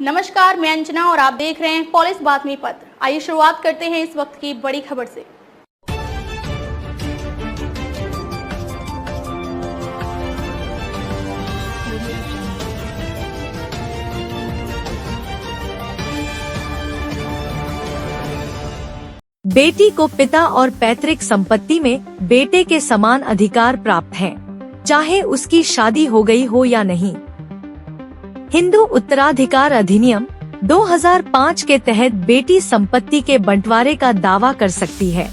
नमस्कार, मैं अंजना और आप देख रहे हैं पुलिस बातमी पत्र। आइए शुरुआत करते हैं इस वक्त की बड़ी खबर से। बेटी को पिता और पैतृक संपत्ति में बेटे के समान अधिकार प्राप्त हैं, चाहे उसकी शादी हो गई हो या नहीं। हिंदू उत्तराधिकार अधिनियम 2005 के तहत बेटी संपत्ति के बंटवारे का दावा कर सकती है।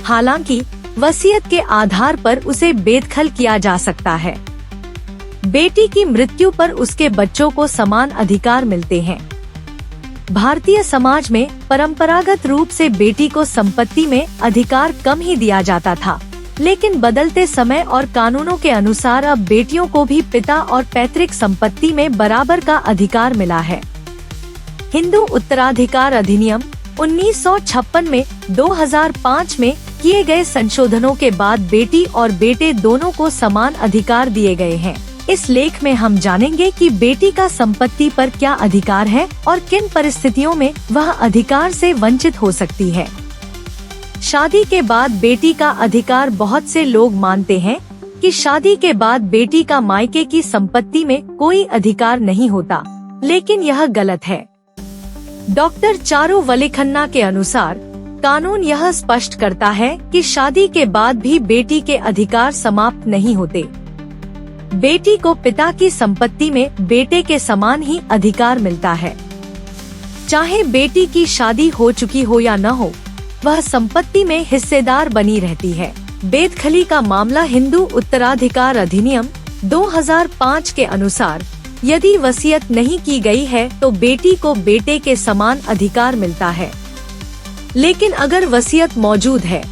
हालांकि वसीयत के आधार पर उसे बेदखल किया जा सकता है। बेटी की मृत्यु पर उसके बच्चों को समान अधिकार मिलते हैं। भारतीय समाज में परंपरागत रूप से बेटी को संपत्ति में अधिकार कम ही दिया जाता था, लेकिन बदलते समय और कानूनों के अनुसार अब बेटियों को भी पिता और पैतृक संपत्ति में बराबर का अधिकार मिला है। हिंदू उत्तराधिकार अधिनियम 1956 में 2005 में किए गए संशोधनों के बाद बेटी और बेटे दोनों को समान अधिकार दिए गए हैं। इस लेख में हम जानेंगे कि बेटी का संपत्ति पर क्या अधिकार है और किन परिस्थितियों में वह अधिकार से वंचित हो सकती है। शादी के बाद बेटी का अधिकार। बहुत से लोग मानते हैं कि शादी के बाद बेटी का मायके की संपत्ति में कोई अधिकार नहीं होता, लेकिन यह गलत है। डॉक्टर चारू वलीखन्ना के अनुसार कानून यह स्पष्ट करता है कि शादी के बाद भी बेटी के अधिकार समाप्त नहीं होते। बेटी को पिता की संपत्ति में बेटे के समान ही अधिकार मिलता है। चाहे बेटी की शादी हो चुकी हो या न हो, वह संपत्ति में हिस्सेदार बनी रहती है। बेदखली का मामला हिंदू उत्तराधिकार अधिनियम 2005 के अनुसार यदि वसीयत नहीं की गई है तो बेटी को बेटे के समान अधिकार मिलता है, लेकिन अगर वसीयत मौजूद है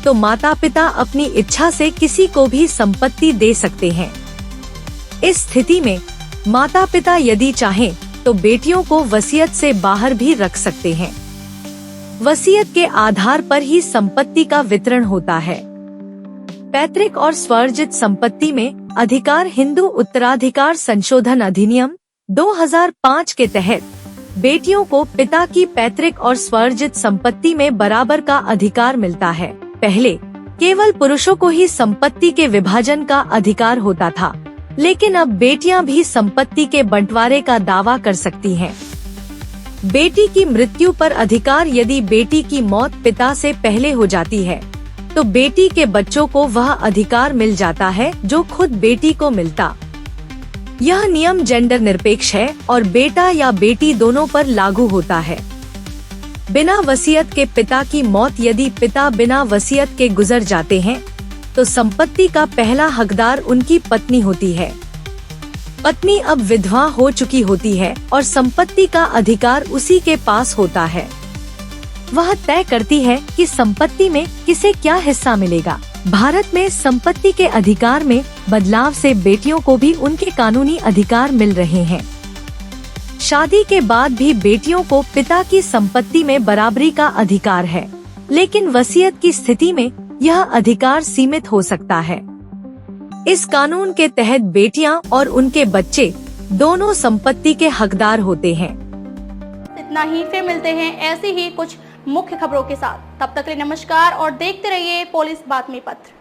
तो माता पिता अपनी इच्छा से किसी को भी संपत्ति दे सकते हैं। इस स्थिति में माता पिता यदि चाहें तो बेटियों को वसीयत से बाहर भी रख सकते हैं। वसीयत के आधार पर ही संपत्ति का वितरण होता है। पैतृक और स्वार्जित संपत्ति में अधिकार हिंदू उत्तराधिकार संशोधन अधिनियम 2005 के तहत बेटियों को पिता की पैतृक और स्वार्जित संपत्ति में बराबर का अधिकार मिलता है। पहले केवल पुरुषों को ही संपत्ति के विभाजन का अधिकार होता था, लेकिन अब बेटियां भी संपत्ति के बंटवारे का दावा कर सकती हैं। बेटी की मृत्यु पर अधिकार। यदि बेटी की मौत पिता से पहले हो जाती है तो बेटी के बच्चों को वह अधिकार मिल जाता है जो खुद बेटी को मिलता। यह नियम जेंडर निरपेक्ष है और बेटा या बेटी दोनों पर लागू होता है। बिना वसीयत के पिता की मौत। यदि पिता बिना वसीयत के गुजर जाते हैं तो संपत्ति का पहला हकदार उनकी पत्नी होती है। पत्नी अब विधवा हो चुकी होती है और संपत्ति का अधिकार उसी के पास होता है। वह तय करती है कि संपत्ति में किसे क्या हिस्सा मिलेगा। भारत में संपत्ति के अधिकार में बदलाव से बेटियों को भी उनके कानूनी अधिकार मिल रहे हैं। शादी के बाद भी बेटियों को पिता की संपत्ति में बराबरी का अधिकार है, लेकिन वसीयत की स्थिति में यह अधिकार सीमित हो सकता है। इस कानून के तहत बेटियां और उनके बच्चे दोनों संपत्ति के हकदार होते हैं। इतना ही, फिर मिलते हैं ऐसी ही कुछ मुख्य खबरों के साथ। तब तक के लिए नमस्कार और देखते रहिए पुलिस बातमी पत्र।